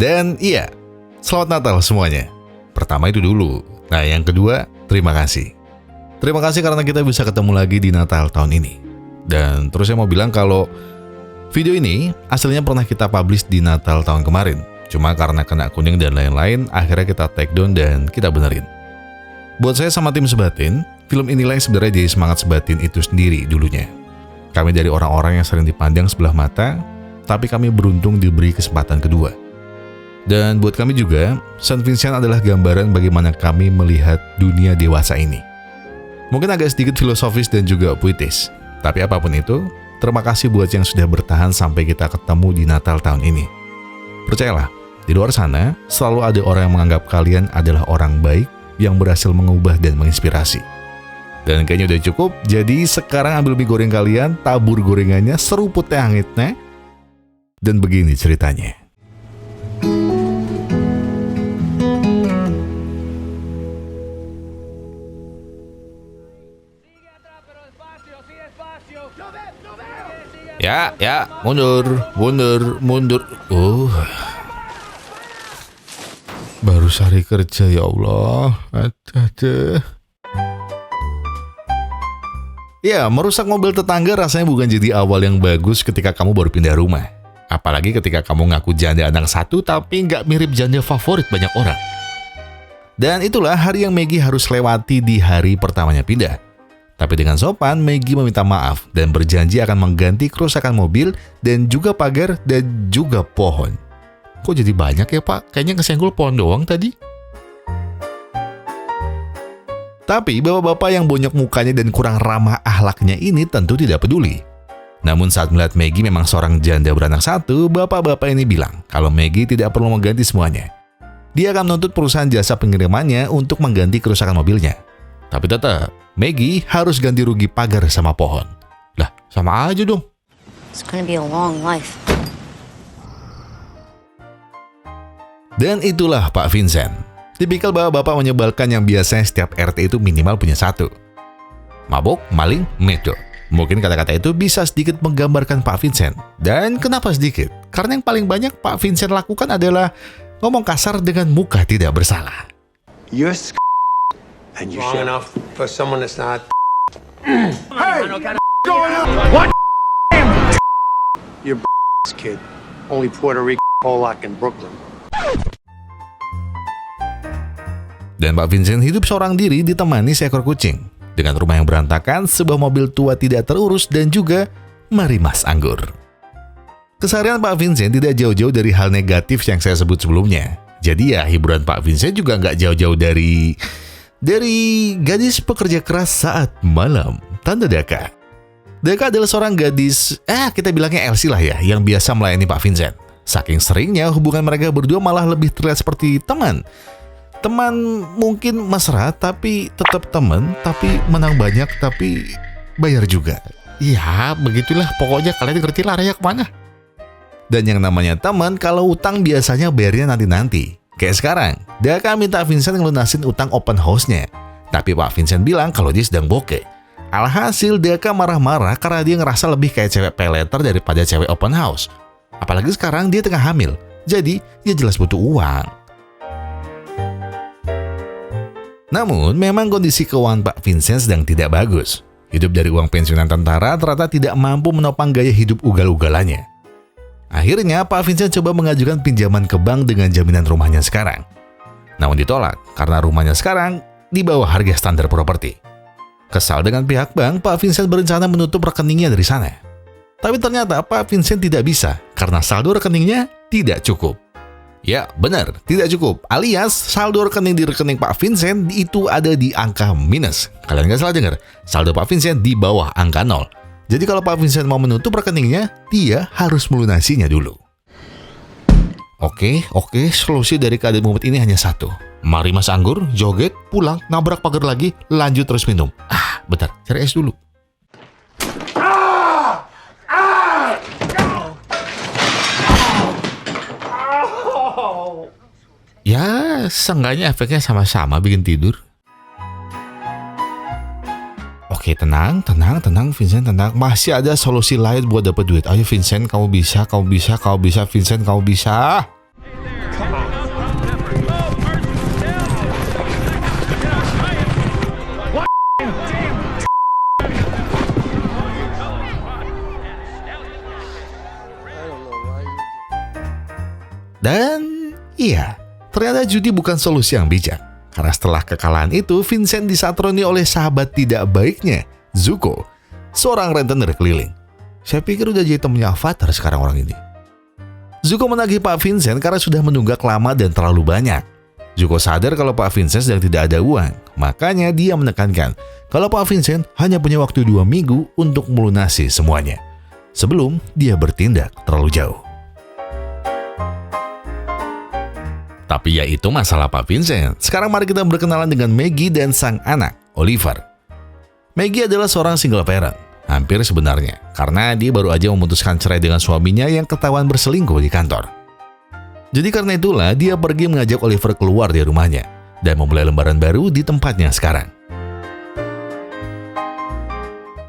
Dan iya, selamat Natal semuanya. Pertama itu dulu. Nah, yang kedua, terima kasih. Terima kasih karena kita bisa ketemu lagi di Natal tahun ini. Dan terus saya mau bilang kalau video ini aslinya pernah kita publish di Natal tahun kemarin. Cuma karena kena kuning dan lain-lain, akhirnya kita take down dan kita benerin. Buat saya sama tim Sebatin, film inilah yang sebenarnya jadi semangat Sebatin itu sendiri dulunya. Kami dari orang-orang yang sering dipandang sebelah mata, tapi kami beruntung diberi kesempatan kedua. Dan buat kami juga, Saint Vincent adalah gambaran bagaimana kami melihat dunia dewasa ini. Mungkin agak sedikit filosofis dan juga puitis, tapi apapun itu, terima kasih buat yang sudah bertahan sampai kita ketemu di Natal tahun ini. Percayalah, di luar sana selalu ada orang yang menganggap kalian adalah orang baik yang berhasil mengubah dan menginspirasi. Dan kayaknya udah cukup, jadi sekarang ambil mie goreng kalian, tabur gorengannya, seruput teh hangatnya, dan begini ceritanya. Ya, mundur. Baru sehari kerja, ya Allah. Aduh. Ya, merusak mobil tetangga rasanya bukan jadi awal yang bagus ketika kamu baru pindah rumah. Apalagi ketika kamu ngaku janda anak satu tapi nggak mirip janda favorit banyak orang. Dan itulah hari yang Maggie harus lewati di hari pertamanya pindah. Tapi dengan sopan, Maggie meminta maaf dan berjanji akan mengganti kerusakan mobil dan juga pagar dan juga pohon. Kok jadi banyak ya Pak? Kayaknya kesenggol pohon doang tadi. Tapi bapak-bapak yang bonyok mukanya dan kurang ramah akhlaknya ini tentu tidak peduli. Namun saat melihat Maggie memang seorang janda beranak satu, bapak-bapak ini bilang kalau Maggie tidak perlu mengganti semuanya. Dia akan menuntut perusahaan jasa pengirimannya untuk mengganti kerusakan mobilnya. Tapi tetap, Maggie harus ganti rugi pagar sama pohon. Lah, sama aja dong. It's gonna be a long life. Dan itulah Pak Vincent. Tipikal bapak-bapak menyebalkan yang biasanya setiap RT itu minimal punya satu. Mabok, maling, medok. Mungkin kata-kata itu bisa sedikit menggambarkan Pak Vincent. Dan kenapa sedikit? Karena yang paling banyak Pak Vincent lakukan adalah ngomong kasar dengan muka tidak bersalah. You're and you Long enough for someone that's not. Hey! What? You're kid. Only Puerto Rico, Polak, and Brooklyn. Dan Pak Vincent hidup seorang diri ditemani seekor kucing. Dengan rumah yang berantakan, sebuah mobil tua tidak terurus, dan juga marimas anggur. Keseharian Pak Vincent tidak jauh-jauh dari hal negatif yang saya sebut sebelumnya. Jadi ya, hiburan Pak Vincent juga nggak jauh-jauh dari gadis pekerja keras saat malam. Tanda Daka. Daka adalah seorang gadis, kita bilangnya Elsie lah ya, yang biasa melayani Pak Vincent. Saking seringnya hubungan mereka berdua malah lebih terlihat seperti teman. Teman mungkin mesra, tapi tetap teman, tapi menang banyak, tapi bayar juga. Ya, begitulah pokoknya kalian ngerti lah raya kemana. Dan yang namanya teman, kalau utang biasanya bayarnya nanti-nanti. Kayak sekarang, Daka minta Vincent ngelunasin utang open house-nya. Tapi Pak Vincent bilang kalau dia sedang bokeh. Alhasil Daka marah-marah karena dia ngerasa lebih kayak cewek peleter daripada cewek open house. Apalagi sekarang dia tengah hamil. Jadi, dia jelas butuh uang. Namun, memang kondisi keuangan Pak Vincent sedang tidak bagus. Hidup dari uang pensiunan tentara ternyata tidak mampu menopang gaya hidup ugal-ugalannya. Akhirnya, Pak Vincent coba mengajukan pinjaman ke bank dengan jaminan rumahnya sekarang. Namun ditolak, karena rumahnya sekarang di bawah harga standar properti. Kesal dengan pihak bank, Pak Vincent berencana menutup rekeningnya dari sana. Tapi ternyata Pak Vincent tidak bisa, karena saldo rekeningnya tidak cukup. Ya, benar, tidak cukup. Alias, saldo rekening di rekening Pak Vincent itu ada di angka minus. Kalian nggak salah dengar, saldo Pak Vincent di bawah angka 0. Jadi kalau Pak Vincent mau menutup rekeningnya, dia harus melunasinya dulu. Oke, solusi dari keadaan mumet ini hanya satu. Mari mas anggur, joget, pulang, nabrak pagar lagi, lanjut terus minum. Bentar, cari es dulu. Ya, seenggaknya efeknya sama-sama bikin tidur. Oke, tenang, Vincent, tenang. Masih ada solusi lain buat dapat duit. Ayo Vincent, kamu bisa, Vincent, kamu bisa. Dan iya, ternyata judi bukan solusi yang bijak. Karena setelah kekalahan itu, Vincent disatroni oleh sahabat tidak baiknya, Zuko, seorang rentenir keliling. Saya pikir udah jadi temennya Avatar sekarang orang ini. Zuko menagih Pak Vincent karena sudah menunggak lama dan terlalu banyak. Zuko sadar kalau Pak Vincent sedang tidak ada uang, makanya dia menekankan kalau Pak Vincent hanya punya waktu 2 minggu untuk melunasi semuanya, sebelum dia bertindak terlalu jauh. Tapi ya itu masalah Pak Vincent. Sekarang mari kita berkenalan dengan Maggie dan sang anak, Oliver. Maggie adalah seorang single parent, hampir sebenarnya, karena dia baru aja memutuskan cerai dengan suaminya yang ketahuan berselingkuh di kantor. Jadi karena itulah dia pergi mengajak Oliver keluar dari rumahnya dan memulai lembaran baru di tempatnya sekarang.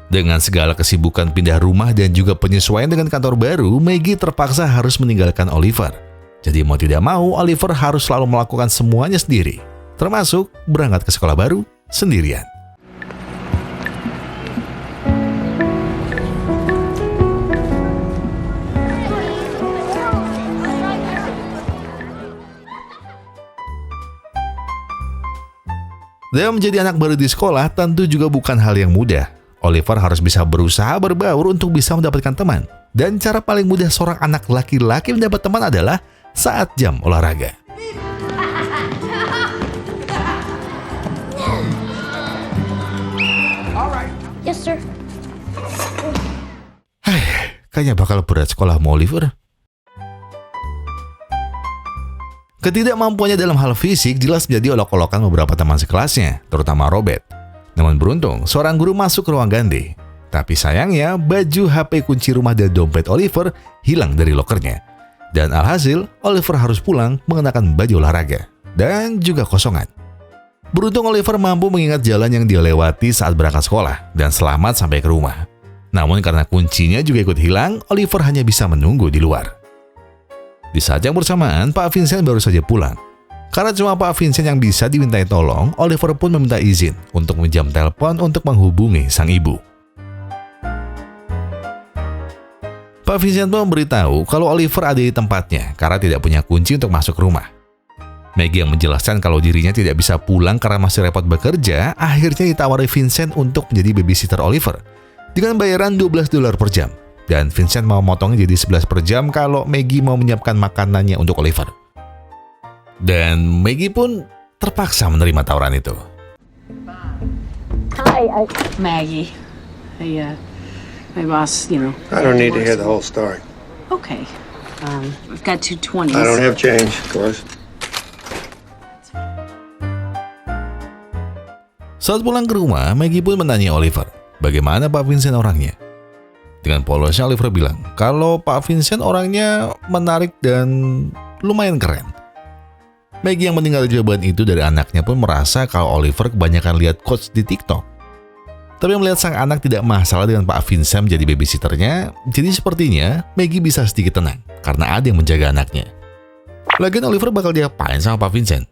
Dengan segala kesibukan pindah rumah dan juga penyesuaian dengan kantor baru, Maggie terpaksa harus meninggalkan Oliver. Jadi mau tidak mau, Oliver harus selalu melakukan semuanya sendiri, termasuk berangkat ke sekolah baru sendirian. Dan menjadi anak baru di sekolah tentu juga bukan hal yang mudah. Oliver harus bisa berusaha berbaur untuk bisa mendapatkan teman. Dan cara paling mudah seorang anak laki-laki mendapat teman adalah saat jam olahraga. Yes, sir. Kayaknya bakal berat sekolah sama Oliver. Ketidakmampuannya dalam hal fisik jelas menjadi olok-olokan beberapa teman sekelasnya, terutama Robert. Namun beruntung, seorang guru masuk ke ruang ganti. Tapi sayangnya, baju, HP, kunci rumah, dan dompet Oliver hilang dari lokernya. Dan alhasil, Oliver harus pulang mengenakan baju olahraga dan juga kosongan. Beruntung Oliver mampu mengingat jalan yang dia lewati saat berangkat sekolah dan selamat sampai ke rumah. Namun karena kuncinya juga ikut hilang, Oliver hanya bisa menunggu di luar. Di saat yang bersamaan, Pak Vincent baru saja pulang. Karena cuma Pak Vincent yang bisa dimintai tolong, Oliver pun meminta izin untuk meminjam telepon untuk menghubungi sang ibu. Pak Vincent pun memberitahu kalau Oliver ada di tempatnya karena tidak punya kunci untuk masuk rumah. Maggie yang menjelaskan kalau dirinya tidak bisa pulang karena masih repot bekerja, akhirnya ditawari Vincent untuk menjadi babysitter Oliver dengan bayaran $12 per jam. Dan Vincent mau motongnya jadi 11 per jam kalau Maggie mau menyiapkan makanannya untuk Oliver. Dan Maggie pun terpaksa menerima tawaran itu. Hi, Maggie. My boss, I don't need to hear the whole story. Okay. I've got 2 20s. I don't have change, of course. Saat pulang ke rumah, Maggie pun menanya Oliver, bagaimana Pak Vincent orangnya? Dengan polosnya Oliver bilang, kalau Pak Vincent orangnya menarik dan lumayan keren. Maggie yang mendengar jawaban itu dari anaknya pun merasa kalau Oliver kebanyakan lihat quotes di TikTok. Tapi melihat sang anak tidak masalah dengan Pak Vincent menjadi babysitternya, jadi sepertinya Maggie bisa sedikit tenang karena ada yang menjaga anaknya. Lagian Oliver bakal diapain sama Pak Vincent?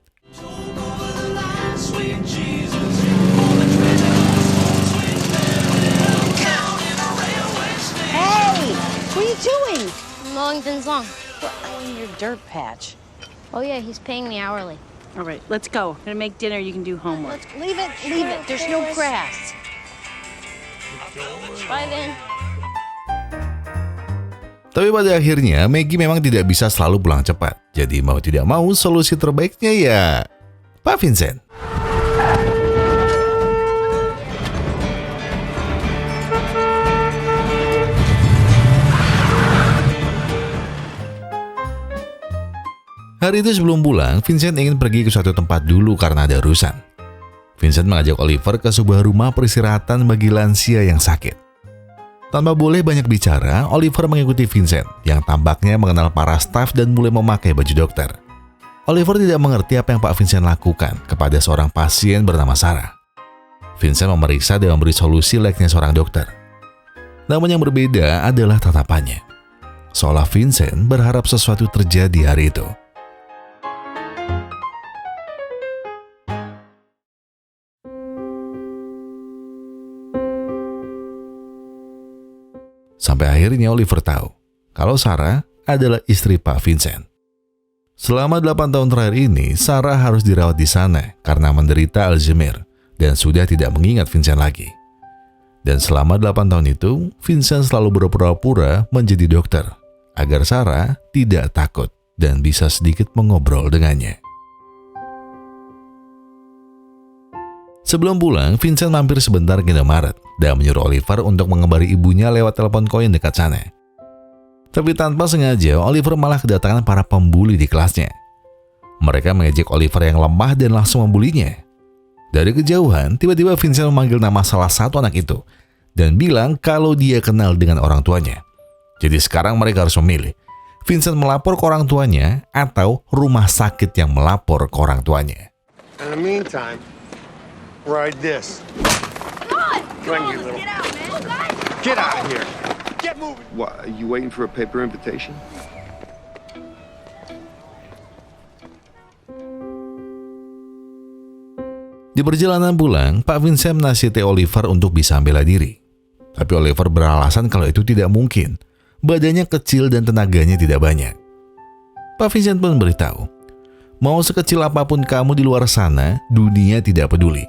Hey, what are you doing? Mowing Finn's lawn. In your dirt patch. Oh yeah, he's paying me hourly. All right, let's go. I'm gonna make dinner. You can do homework. Leave it. There's no grass. Bye then. Tapi pada akhirnya Maggie memang tidak bisa selalu pulang cepat. Jadi mau tidak mau solusi terbaiknya ya Pak Vincent. Hari itu sebelum pulang, Vincent ingin pergi ke suatu tempat dulu karena ada urusan. Vincent mengajak Oliver ke sebuah rumah peristirahatan bagi lansia yang sakit. Tanpa boleh banyak bicara, Oliver mengikuti Vincent yang tampaknya mengenal para staf dan mulai memakai baju dokter. Oliver tidak mengerti apa yang Pak Vincent lakukan kepada seorang pasien bernama Sarah. Vincent memeriksa dan memberi solusi layaknya seorang dokter. Namun yang berbeda adalah tatapannya. Seolah Vincent berharap sesuatu terjadi hari itu. Sampai akhirnya Oliver tahu kalau Sarah adalah istri Pak Vincent. Selama 8 tahun terakhir ini, Sarah harus dirawat di sana karena menderita Alzheimer dan sudah tidak mengingat Vincent lagi. Dan selama 8 tahun itu, Vincent selalu berpura-pura menjadi dokter agar Sarah tidak takut dan bisa sedikit mengobrol dengannya. Sebelum pulang, Vincent mampir sebentar ke Indomaret dan menyuruh Oliver untuk mengabari ibunya lewat telepon koin dekat sana. Tapi tanpa sengaja, Oliver malah kedatangan para pembuli di kelasnya. Mereka mengejek Oliver yang lemah dan langsung membulinya. Dari kejauhan, tiba-tiba Vincent memanggil nama salah satu anak itu dan bilang kalau dia kenal dengan orang tuanya. Jadi sekarang mereka harus memilih, Vincent melapor ke orang tuanya atau rumah sakit yang melapor ke orang tuanya. In the meantime, ride this. Come on, you little. Get out of here. Get moving. What, are you waiting for a paper invitation? Di perjalanan pulang, Pak Vincent menasihati Oliver untuk bisa bela diri. Tapi Oliver beralasan kalau itu tidak mungkin. Badannya kecil dan tenaganya tidak banyak. Pak Vincent pun beritahu, mau sekecil apapun kamu di luar sana, dunia tidak peduli.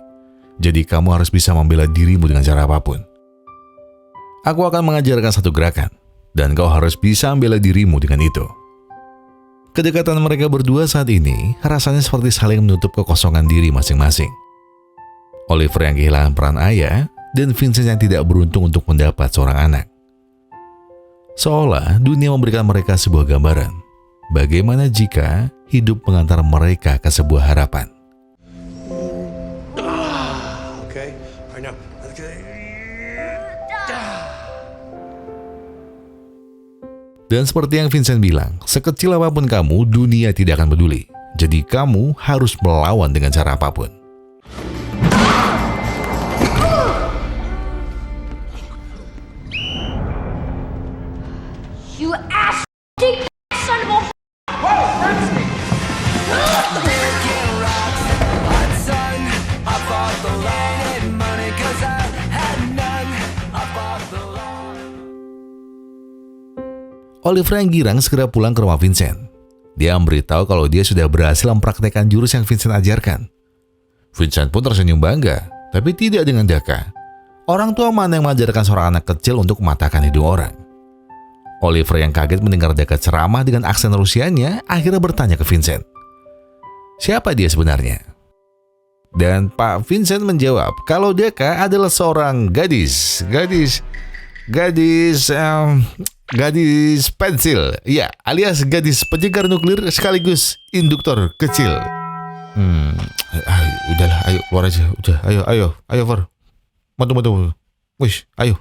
Jadi kamu harus bisa membela dirimu dengan cara apapun. Aku akan mengajarkan satu gerakan, dan kau harus bisa membela dirimu dengan itu. Kedekatan mereka berdua saat ini rasanya seperti saling menutup kekosongan diri masing-masing. Oliver yang kehilangan peran ayah, dan Vincent yang tidak beruntung untuk mendapat seorang anak. Seolah dunia memberikan mereka sebuah gambaran. Bagaimana jika hidup mengantar mereka ke sebuah harapan? Okay, right now. Dan seperti yang Vincent bilang, sekecil apapun kamu, dunia tidak akan peduli. Jadi kamu harus melawan dengan cara apapun. You ass son of a... Oliver yang girang segera pulang ke rumah Vincent. Dia memberitahu kalau dia sudah berhasil mempraktekkan jurus yang Vincent ajarkan. Vincent pun tersenyum bangga, tapi tidak dengan daka. Orang tua mana yang mengajarkan seorang anak kecil untuk mematahkan hidung orang? Oliver yang kaget mendengar Daka ceramah dengan aksen Rusianya akhirnya bertanya ke Vincent, siapa dia sebenarnya? Dan Pak Vincent menjawab kalau Daka adalah seorang gadis pensil, ya, alias gadis penyegar nuklir sekaligus induktor kecil. Udahlah, ayo keluar aja, udah, ayo, Ver, tunggu, wish, ayo.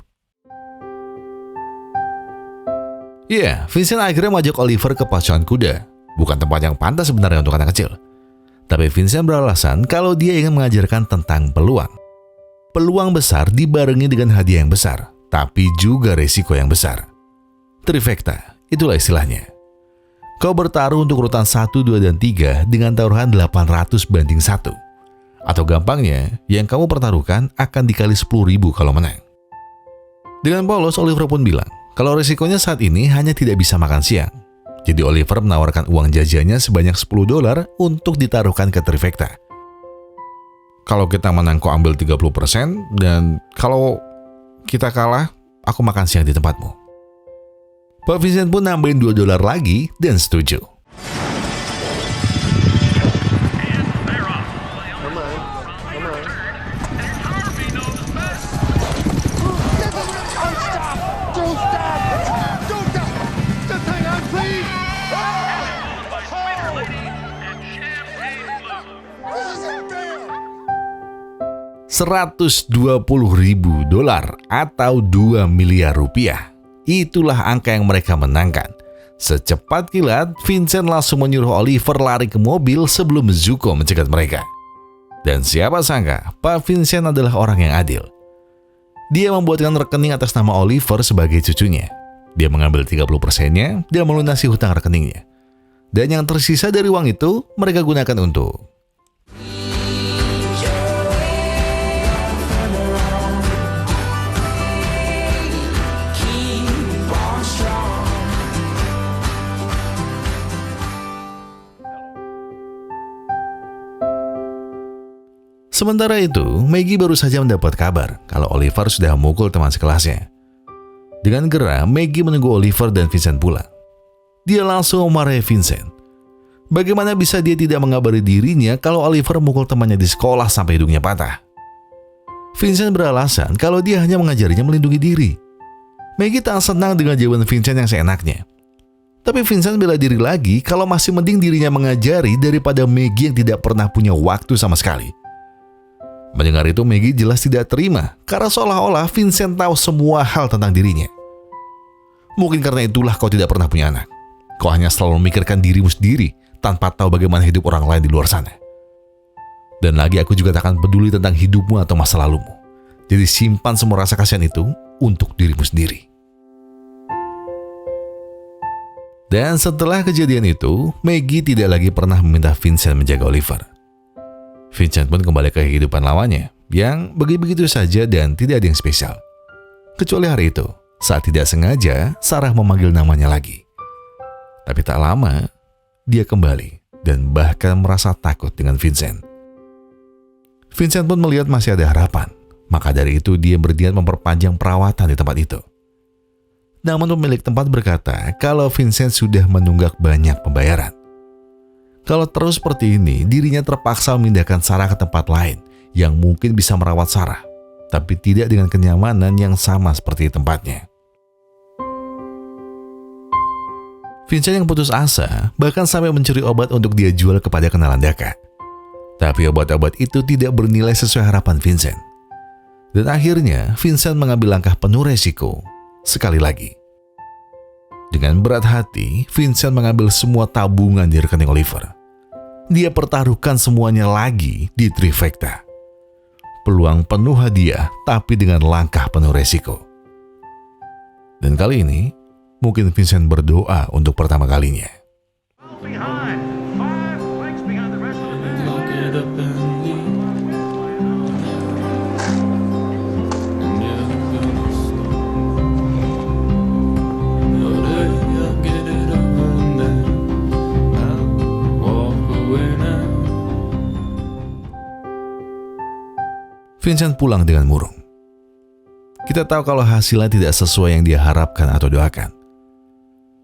Iya, Vincent akhirnya mengajak Oliver ke pacuan kuda. Bukan tempat yang pantas sebenarnya untuk anak kecil. Tapi Vincent beralasan kalau dia ingin mengajarkan tentang peluang. Peluang besar dibarengi dengan hadiah yang besar, tapi juga resiko yang besar. Trifecta, itulah istilahnya. Kau bertaruh untuk urutan 1, 2, dan 3 dengan taruhan 800 banding 1. Atau gampangnya, yang kamu pertaruhkan akan dikali 10.000 kalau menang. Dengan polos, Oliver pun bilang, kalau risikonya saat ini hanya tidak bisa makan siang. Jadi Oliver menawarkan uang jajannya sebanyak $10 untuk ditaruhkan ke trifecta. Kalau kita menang kau ambil 30%, dan kalau kita kalah, aku makan siang di tempatmu. Pak Vincent pun nambahin $2 lagi dan setuju. $120.000 atau 2 miliar rupiah. Itulah angka yang mereka menangkan. Secepat kilat, Vincent langsung menyuruh Oliver lari ke mobil sebelum Zuko mencegat mereka. Dan siapa sangka, Pak Vincent adalah orang yang adil. Dia membuatkan rekening atas nama Oliver sebagai cucunya. Dia mengambil 30%-nya dan melunasi hutang rekeningnya. Dan yang tersisa dari uang itu, mereka gunakan untuk Sementara itu, Maggie baru saja mendapat kabar kalau Oliver sudah memukul teman sekelasnya. Dengan geram, Maggie menunggu Oliver dan Vincent pulang. Dia langsung memarahi Vincent. Bagaimana bisa dia tidak mengabari dirinya kalau Oliver memukul temannya di sekolah sampai hidungnya patah? Vincent beralasan kalau dia hanya mengajarinya melindungi diri. Maggie tak senang dengan jawaban Vincent yang seenaknya. Tapi Vincent bela diri lagi kalau masih mending dirinya mengajari daripada Maggie yang tidak pernah punya waktu sama sekali. Mendengar itu, Maggie jelas tidak terima karena seolah-olah Vincent tahu semua hal tentang dirinya. Mungkin karena itulah kau tidak pernah punya anak. Kau hanya selalu memikirkan dirimu sendiri tanpa tahu bagaimana hidup orang lain di luar sana. Dan lagi aku juga tak akan peduli tentang hidupmu atau masa lalumu. Jadi simpan semua rasa kasihan itu untuk dirimu sendiri. Dan setelah kejadian itu, Maggie tidak lagi pernah meminta Vincent menjaga Oliver. Vincent pun kembali ke kehidupan lawannya yang begitu-begitu saja dan tidak ada yang spesial. Kecuali hari itu, saat tidak sengaja Sarah memanggil namanya lagi. Tapi tak lama, dia kembali dan bahkan merasa takut dengan Vincent. Vincent pun melihat masih ada harapan, maka dari itu dia berniat memperpanjang perawatan di tempat itu. Namun pemilik tempat berkata kalau Vincent sudah menunggak banyak pembayaran. Kalau terus seperti ini, dirinya terpaksa memindahkan Sarah ke tempat lain yang mungkin bisa merawat Sarah, tapi tidak dengan kenyamanan yang sama seperti tempatnya. Vincent yang putus asa bahkan sampai mencuri obat untuk dia jual kepada kenalan Daka. Tapi obat-obat itu tidak bernilai sesuai harapan Vincent. Dan akhirnya Vincent mengambil langkah penuh resiko sekali lagi. Dengan berat hati, Vincent mengambil semua tabungan di rekening Oliver. Dia pertaruhkan semuanya lagi di trifecta. Peluang penuh hadiah, tapi dengan langkah penuh resiko. Dan kali ini, mungkin Vincent berdoa untuk pertama kalinya. Vincent pulang dengan murung. Kita tahu kalau hasilnya tidak sesuai yang dia harapkan atau doakan.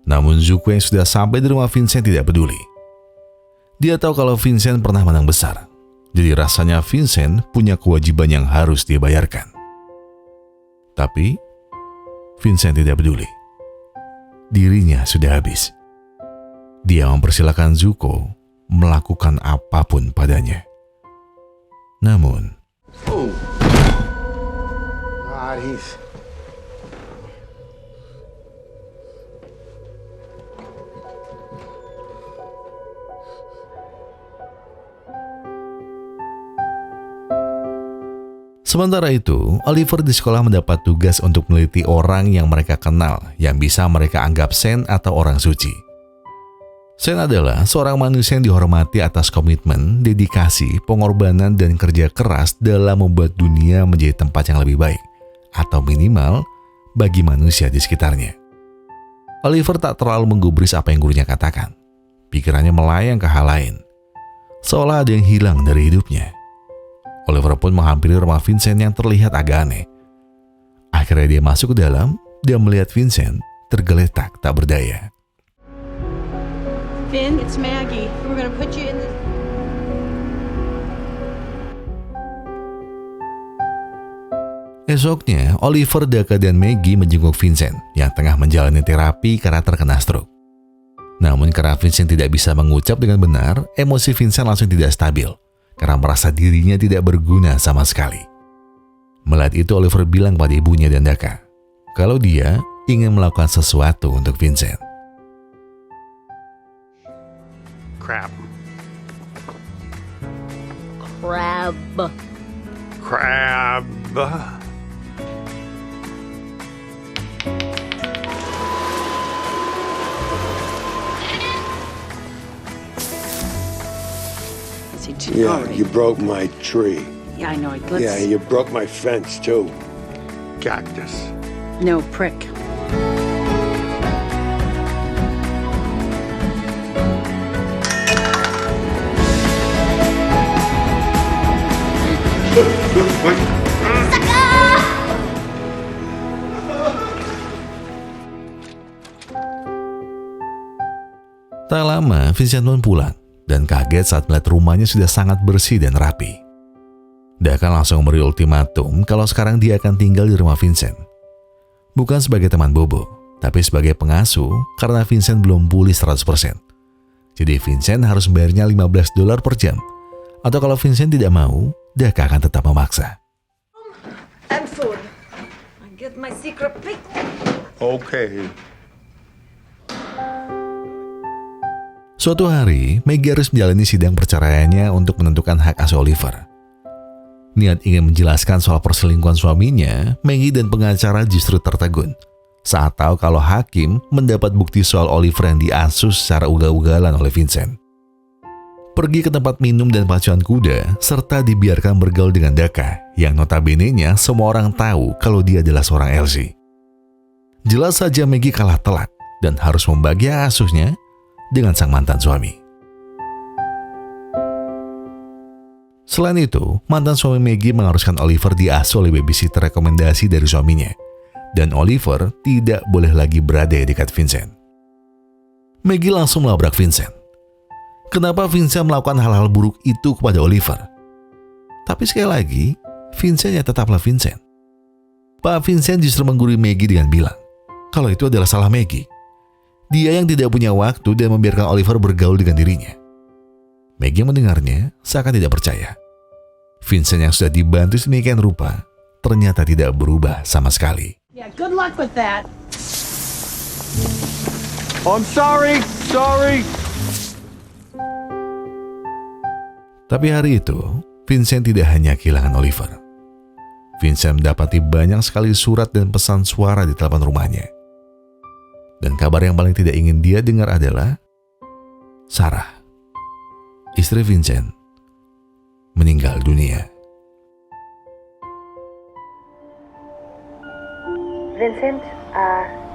Namun Zuko yang sudah sampai di rumah Vincent tidak peduli. Dia tahu kalau Vincent pernah menang besar. Jadi rasanya Vincent punya kewajiban yang harus dia bayarkan. Tapi Vincent tidak peduli. Dirinya sudah habis. Dia mempersilahkan Zuko melakukan apapun padanya. Namun he's... Sementara itu, Oliver di sekolah mendapat tugas untuk meneliti orang yang mereka kenal yang bisa mereka anggap saint atau orang suci. Saint adalah seorang manusia yang dihormati atas komitmen, dedikasi, pengorbanan, dan kerja keras dalam membuat dunia menjadi tempat yang lebih baik, atau minimal bagi manusia di sekitarnya. Oliver tak terlalu menggubris apa yang gurunya katakan. Pikirannya melayang ke hal lain, seolah ada yang hilang dari hidupnya. Oliver pun menghampiri rumah Vincent yang terlihat agak aneh. Akhirnya dia masuk ke dalam dan melihat Vincent tergeletak tak berdaya. Vin, it's Maggie. We're gonna put you in the... Esoknya, Oliver, Daka, dan Maggie menjenguk Vincent yang tengah menjalani terapi karena terkena stroke. Namun karena Vincent tidak bisa mengucap dengan benar, emosi Vincent langsung tidak stabil karena merasa dirinya tidak berguna sama sekali. Melihat itu, Oliver bilang pada ibunya dan Daka kalau dia ingin melakukan sesuatu untuk Vincent. Crap. Crab. Crab. Yeah, you broke my tree. Yeah, I know. Yeah, you broke my fence too. Cactus. No, prick. Tak lama, Vincent pun pulang dan kaget saat melihat rumahnya sudah sangat bersih dan rapi. Daka langsung memberi ultimatum kalau sekarang dia akan tinggal di rumah Vincent. Bukan sebagai teman Bobo, tapi sebagai pengasuh karena Vincent belum pulih 100%. Jadi Vincent harus membayarnya $15 per jam. Atau kalau Vincent tidak mau, Daka akan tetap memaksa. And food. I get my secret pick. Okay. Suatu hari, Maggie harus menjalani sidang perceraiannya untuk menentukan hak asuh Oliver. Niat ingin menjelaskan soal perselingkuhan suaminya, Maggie dan pengacara justru tertegun saat tahu kalau hakim mendapat bukti soal Oliver yang diasuh secara ugal-ugalan oleh Vincent. Pergi ke tempat minum dan pacuan kuda, serta dibiarkan bergaul dengan Daka, yang notabene-nya semua orang tahu kalau dia adalah seorang LC. Jelas saja Maggie kalah telak dan harus membagi hak asuhnya dengan sang mantan suami. Selain itu, mantan suami Maggie mengharuskan Oliver diasuh oleh babysitter rekomendasi dari suaminya, dan Oliver tidak boleh lagi berada di dekat Vincent. Maggie langsung melabrak Vincent. Kenapa Vincent melakukan hal-hal buruk itu kepada Oliver? Tapi sekali lagi, Vincent ya tetaplah Vincent. Pak Vincent justru menggurui Maggie dengan bilang kalau itu adalah salah Maggie. Dia yang tidak punya waktu dan membiarkan Oliver bergaul dengan dirinya. Maggie mendengarnya seakan tidak percaya. Vincent yang sudah dibantu sedemikian rupa ternyata tidak berubah sama sekali. Yeah, good luck with that. Oh, I'm sorry. Tapi hari itu, Vincent tidak hanya kehilangan Oliver. Vincent mendapati banyak sekali surat dan pesan suara di telepon rumahnya. Dan kabar yang paling tidak ingin dia dengar adalah Sarah, istri Vincent, meninggal dunia. Vincent,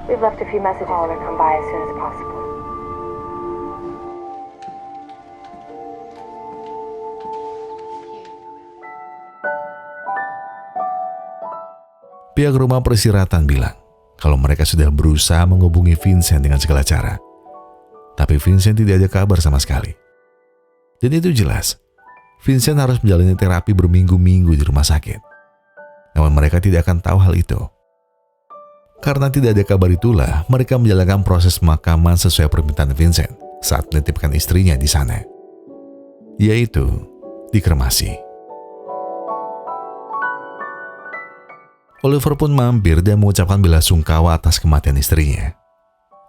we've left a few messages. Call and come by as soon as possible. Pihak rumah peristirahatan bilang kalau mereka sudah berusaha menghubungi Vincent dengan segala cara. Tapi Vincent tidak ada kabar sama sekali. Dan itu jelas, Vincent harus menjalani terapi berminggu-minggu di rumah sakit. Namun mereka tidak akan tahu hal itu. Karena tidak ada kabar itulah, mereka menjalankan proses pemakaman sesuai permintaan Vincent saat menitipkan istrinya di sana. Yaitu dikremasi. Oliver pun mampir dan mengucapkan bela sungkawa atas kematian istrinya.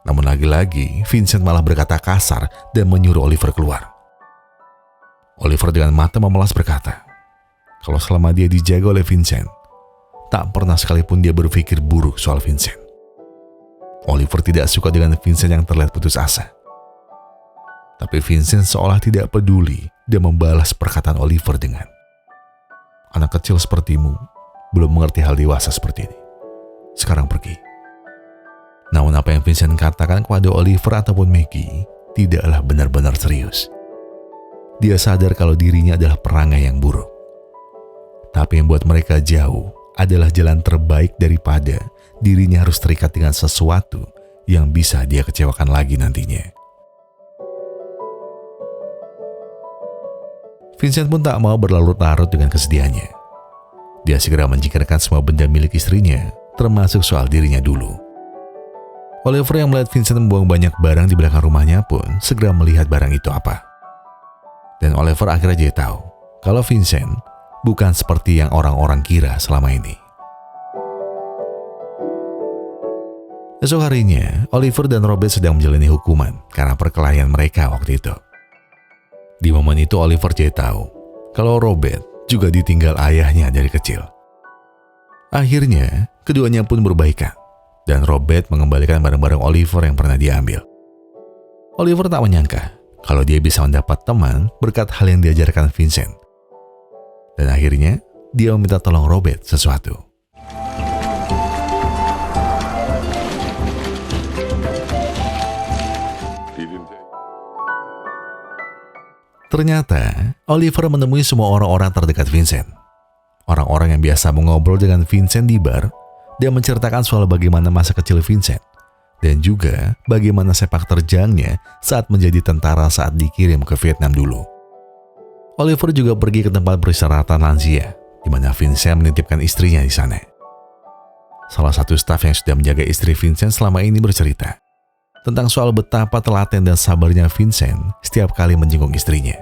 Namun lagi-lagi, Vincent malah berkata kasar dan menyuruh Oliver keluar. Oliver dengan mata memelas berkata, kalau selama dia dijaga oleh Vincent, tak pernah sekalipun dia berpikir buruk soal Vincent. Oliver tidak suka dengan Vincent yang terlihat putus asa. Tapi Vincent seolah tidak peduli dan membalas perkataan Oliver dengan, anak kecil sepertimu belum mengerti hal dewasa seperti ini. Sekarang pergi. Namun apa yang Vincent katakan kepada Oliver ataupun Maggie tidaklah benar-benar serius. Dia sadar kalau dirinya adalah perangai yang buruk. Tapi yang buat mereka jauh adalah jalan terbaik daripada dirinya harus terikat dengan sesuatu yang bisa dia kecewakan lagi nantinya. Vincent pun tak mau berlarut-larut dengan kesedihannya. Dia segera menyingkirkan semua benda milik istrinya, termasuk soal dirinya dulu. Oliver yang melihat Vincent membuang banyak barang di belakang rumahnya pun segera melihat barang itu apa. Dan Oliver akhirnya jadi tahu kalau Vincent bukan seperti yang orang-orang kira selama ini. Esok harinya, Oliver dan Robert sedang menjalani hukuman karena perkelahian mereka waktu itu. Di momen itu Oliver jadi tahu kalau Robert juga ditinggal ayahnya dari kecil. Akhirnya, keduanya pun berbaikan dan Robert mengembalikan barang-barang Oliver yang pernah diambil. Oliver tak menyangka kalau dia bisa mendapat teman berkat hal yang diajarkan Vincent. Dan akhirnya, dia meminta tolong Robert sesuatu. Ternyata, Oliver menemui semua orang-orang terdekat Vincent. Orang-orang yang biasa mengobrol dengan Vincent di bar dan menceritakan soal bagaimana masa kecil Vincent dan juga bagaimana sepak terjangnya saat menjadi tentara saat dikirim ke Vietnam dulu. Oliver juga pergi ke tempat peristirahatan lansia, di mana Vincent menitipkan istrinya di sana. Salah satu staf yang sudah menjaga istri Vincent selama ini bercerita tentang soal betapa telaten dan sabarnya Vincent setiap kali menjenguk istrinya.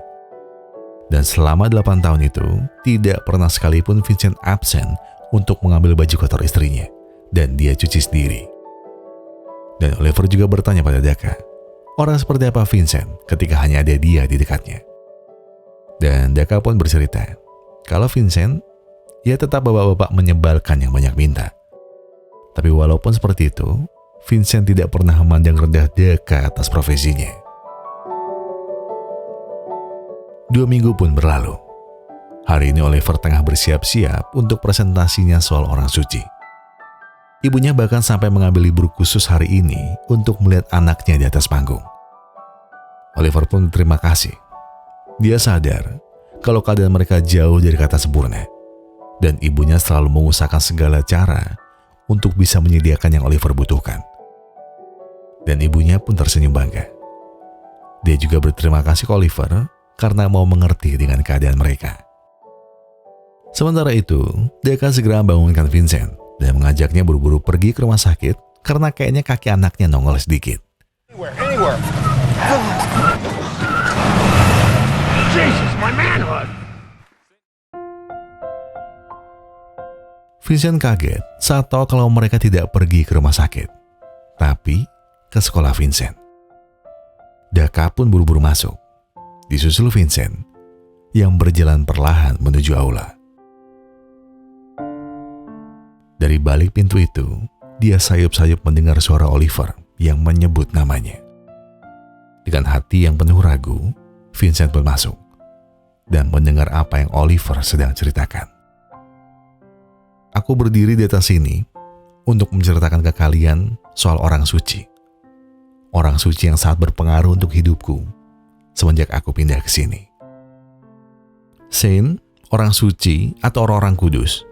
Dan selama 8 tahun itu, tidak pernah sekalipun Vincent absen untuk mengambil baju kotor istrinya, dan dia cuci sendiri. Dan Oliver juga bertanya pada Daka, orang seperti apa Vincent ketika hanya ada dia di dekatnya. Dan Daka pun bercerita, kalau Vincent, ya tetap bapak-bapak menyebalkan yang banyak minta. Tapi walaupun seperti itu, Vincent tidak pernah memandang rendah Daka atas profesinya. 2 minggu pun berlalu. Hari ini Oliver tengah bersiap-siap untuk presentasinya soal orang suci. Ibunya bahkan sampai mengambil libur khusus hari ini untuk melihat anaknya di atas panggung. Oliver pun berterima kasih. Dia sadar kalau keadaan mereka jauh dari kata sempurna, dan ibunya selalu mengusahakan segala cara untuk bisa menyediakan yang Oliver butuhkan. Dan ibunya pun tersenyum bangga. Dia juga berterima kasih ke Oliver karena mau mengerti dengan keadaan mereka. Sementara itu, Daka segera membangunkan Vincent dan mengajaknya buru-buru pergi ke rumah sakit karena kayaknya kaki anaknya nongol sedikit. Anywhere. Jesus, my manhood! Vincent kaget saat tahu kalau mereka tidak pergi ke rumah sakit, tapi ke sekolah Vincent. Daka pun buru-buru masuk, disusul Vincent yang berjalan perlahan menuju aula. Dari balik pintu itu, dia sayup-sayup mendengar suara Oliver yang menyebut namanya. Dengan hati yang penuh ragu, Vincent pun masuk dan mendengar apa yang Oliver sedang ceritakan. Aku berdiri di atas sini untuk menceritakan ke kalian soal orang suci. Orang suci yang sangat berpengaruh untuk hidupku semenjak aku pindah ke sini. Saint, orang suci atau orang-orang kudus,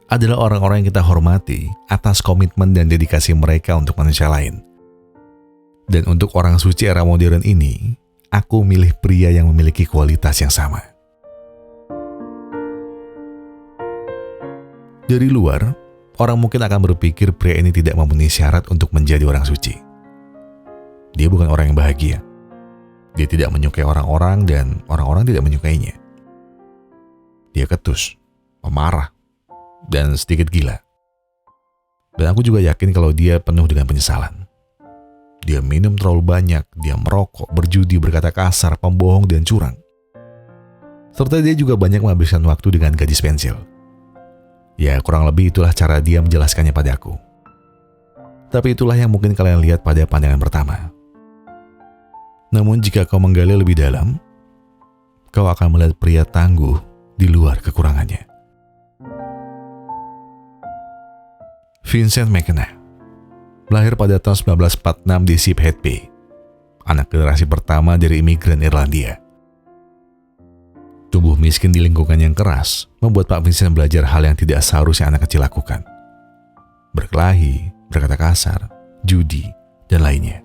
adalah orang-orang yang kita hormati atas komitmen dan dedikasi mereka untuk manusia lain. Dan untuk orang suci era modern ini, aku milih pria yang memiliki kualitas yang sama. Dari luar, orang mungkin akan berpikir pria ini tidak memenuhi syarat untuk menjadi orang suci. Dia bukan orang yang bahagia. Dia tidak menyukai orang-orang dan orang-orang tidak menyukainya. Dia ketus, pemarah, dan sedikit gila. Dan aku juga yakin kalau dia penuh dengan penyesalan. Dia minum terlalu banyak, dia merokok, berjudi, berkata kasar, pembohong, dan curang. Serta dia juga banyak menghabiskan waktu dengan gadis pensil. Ya, kurang lebih itulah cara dia menjelaskannya padaku. Tapi itulah yang mungkin kalian lihat pada pandangan pertama. Namun jika kau menggali lebih dalam, kau akan melihat pria tangguh di luar kekurangannya. Vincent McKenna lahir pada tahun 1946 di Sheephead Bay, anak generasi pertama dari imigran Irlandia. Tumbuh miskin di lingkungan yang keras membuat Pak Vincent belajar hal yang tidak seharusnya anak kecil lakukan. Berkelahi, berkata kasar, judi, dan lainnya.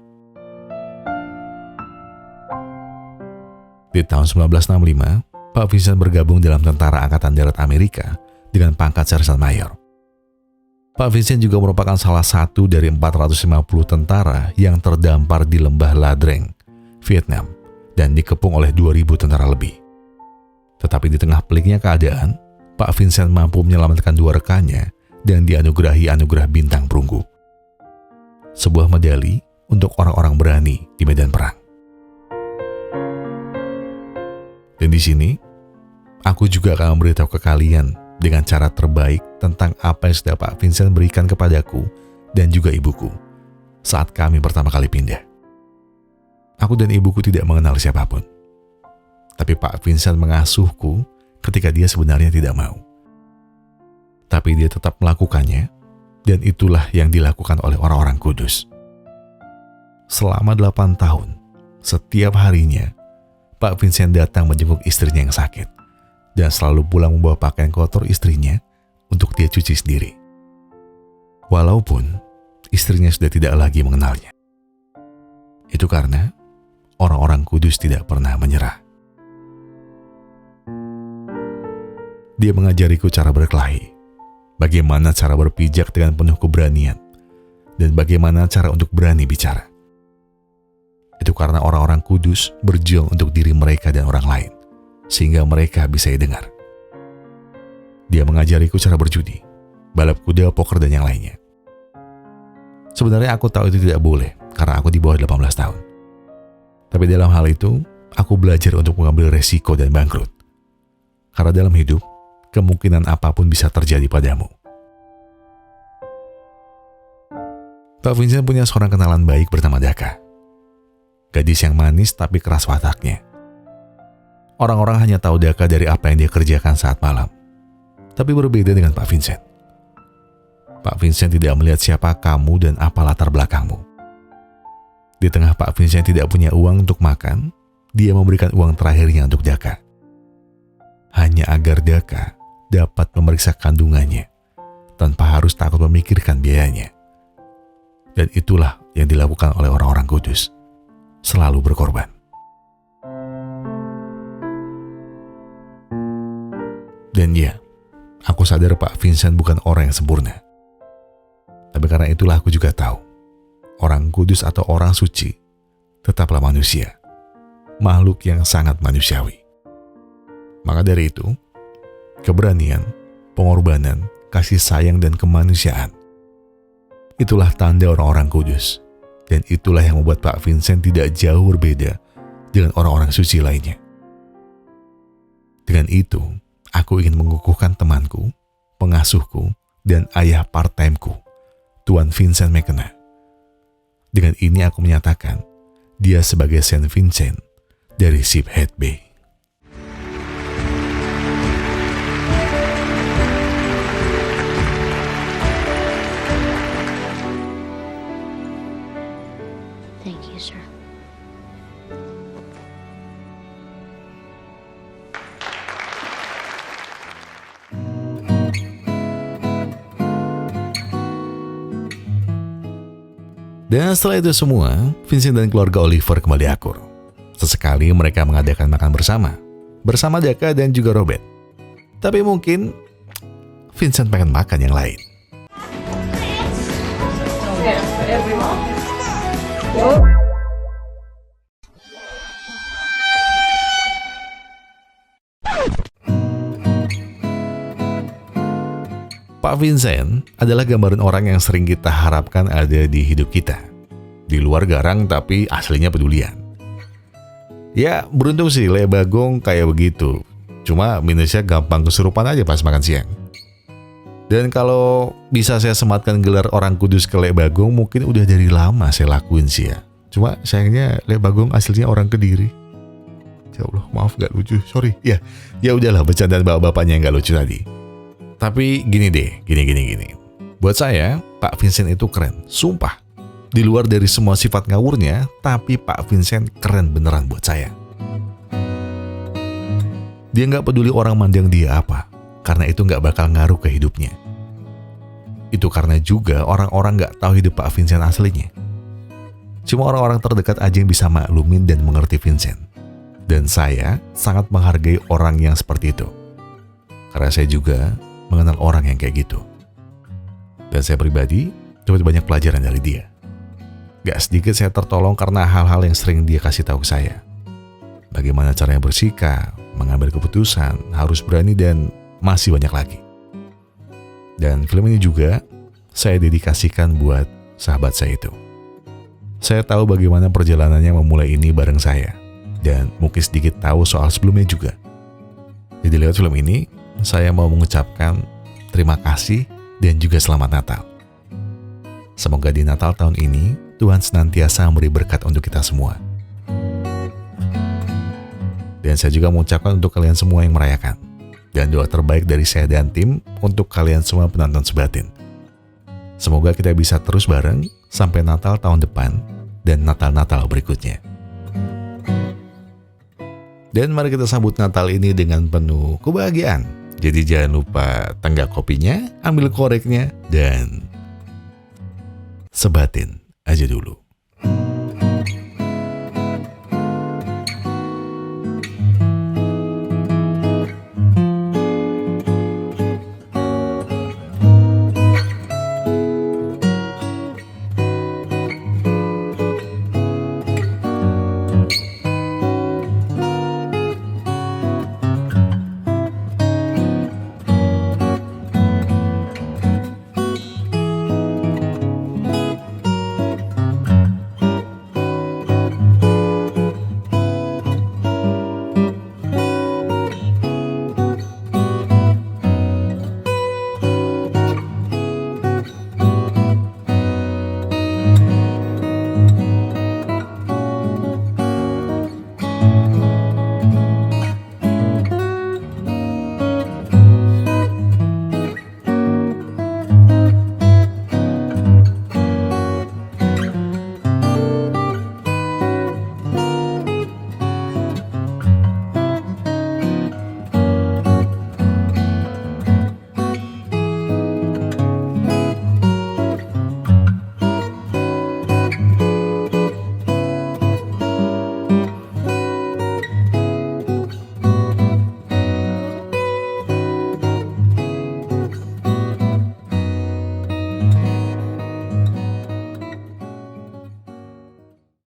Di tahun 1965, Pak Vincent bergabung dalam Tentara Angkatan Darat Amerika dengan pangkat Sersan Mayor. Pak Vincent juga merupakan salah satu dari 450 tentara yang terdampar di lembah Ladreng, Vietnam, dan dikepung oleh 2.000 tentara lebih. Tetapi di tengah peliknya keadaan, Pak Vincent mampu menyelamatkan 2 rekannya dan dianugerahi anugerah bintang perunggu. Sebuah medali untuk orang-orang berani di medan perang. Dan di sini, aku juga akan memberitahu ke kalian dengan cara terbaik tentang apa yang sudah Pak Vincent berikan kepadaku dan juga ibuku saat kami pertama kali pindah. Aku dan ibuku tidak mengenal siapapun. Tapi Pak Vincent mengasuhku ketika dia sebenarnya tidak mau. Tapi dia tetap melakukannya, dan itulah yang dilakukan oleh orang-orang kudus. Selama 8 tahun, setiap harinya, Pak Vincent datang menjenguk istrinya yang sakit, dan selalu pulang membawa pakaian kotor istrinya untuk dia cuci sendiri. Walaupun istrinya sudah tidak lagi mengenalnya. Itu karena orang-orang kudus tidak pernah menyerah. Dia mengajariku cara berkelahi, bagaimana cara berpijak dengan penuh keberanian, dan bagaimana cara untuk berani bicara. Itu karena orang-orang kudus berjuang untuk diri mereka dan orang lain, sehingga mereka bisa didengar. Dia mengajariku cara berjudi, balap kuda, poker, dan yang lainnya. Sebenarnya aku tahu itu tidak boleh, karena aku di bawah 18 tahun. Tapi dalam hal itu, aku belajar untuk mengambil resiko dan bangkrut. Karena dalam hidup, kemungkinan apapun bisa terjadi padamu. Pak Vincent punya seorang kenalan baik bernama Daka. Gadis yang manis tapi keras wataknya. Orang-orang hanya tahu Daka dari apa yang dia kerjakan saat malam. Tapi berbeda dengan Pak Vincent. Pak Vincent tidak melihat siapa kamu dan apa latar belakangmu. Di tengah Pak Vincent tidak punya uang untuk makan, dia memberikan uang terakhirnya untuk Daka. Hanya agar Daka dapat memeriksa kandungannya tanpa harus takut memikirkan biayanya. Dan itulah yang dilakukan oleh orang-orang kudus. Selalu berkorban. Dan ya, aku sadar Pak Vincent bukan orang yang sempurna. Tapi karena itulah aku juga tahu, orang kudus atau orang suci tetaplah manusia, makhluk yang sangat manusiawi. Maka dari itu, keberanian, pengorbanan, kasih sayang, dan kemanusiaan, itulah tanda orang-orang kudus. Dan itulah yang membuat Pak Vincent tidak jauh berbeda dengan orang-orang suci lainnya. Dengan itu, aku ingin mengukuhkan temanku, pengasuhku, dan ayah part-timeku, Tuan Vincent McKenna. Dengan ini aku menyatakan, dia sebagai Saint Vincent dari Sheephead Bay. Thank you, sir. Dan setelah itu semua, Vincent dan keluarga Oliver kembali akur. Sesekali mereka mengadakan makan bersama Daka dan juga Robert. Tapi mungkin Vincent pengen makan yang lain. Pak Vincent adalah gambaran orang yang sering kita harapkan ada di hidup kita. Di luar garang tapi aslinya pedulian. Ya beruntung sih Le Bagong kayak begitu. Cuma minusnya gampang kesurupan aja pas makan siang. Dan kalau bisa saya sematkan gelar orang kudus ke Le Bagong, mungkin udah dari lama saya lakuin sih ya. Cuma sayangnya Le Bagong aslinya orang Kediri. Ya Allah, maaf gak lucu, sorry. Ya udahlah, bercandaan bapak-bapaknya yang gak lucu tadi. Tapi gini deh, gini. Buat saya, Pak Vincent itu keren, sumpah. Di luar dari semua sifat ngawurnya, tapi Pak Vincent keren beneran buat saya. Dia gak peduli orang mandang dia apa, karena itu gak bakal ngaruh ke hidupnya. Itu karena juga orang-orang gak tahu hidup Pak Vincent aslinya. Cuma orang-orang terdekat aja yang bisa maklumin dan mengerti Vincent. Dan saya sangat menghargai orang yang seperti itu. Karena saya juga mengenal orang yang kayak gitu. Dan saya pribadi dapat banyak pelajaran dari dia. Gak sedikit saya tertolong karena hal-hal yang sering dia kasih tahu ke saya. Bagaimana caranya bersikap, mengambil keputusan, harus berani, dan masih banyak lagi. Dan film ini juga saya dedikasikan buat sahabat saya itu. Saya tahu bagaimana perjalanannya memulai ini bareng saya. Dan mungkin sedikit tahu soal sebelumnya juga. Jadi lewat film ini, saya mau mengucapkan terima kasih dan juga selamat Natal. Semoga di Natal tahun ini, Tuhan senantiasa memberi berkat untuk kita semua. Dan saya juga mengucapkan untuk kalian semua yang merayakan. Dan doa terbaik dari saya dan tim untuk kalian semua penonton sebatin. Semoga kita bisa terus bareng sampai Natal tahun depan dan Natal-Natal berikutnya. Dan mari kita sambut Natal ini dengan penuh kebahagiaan. Jadi jangan lupa tenggak kopinya, ambil koreknya, dan sebatin aja dulu.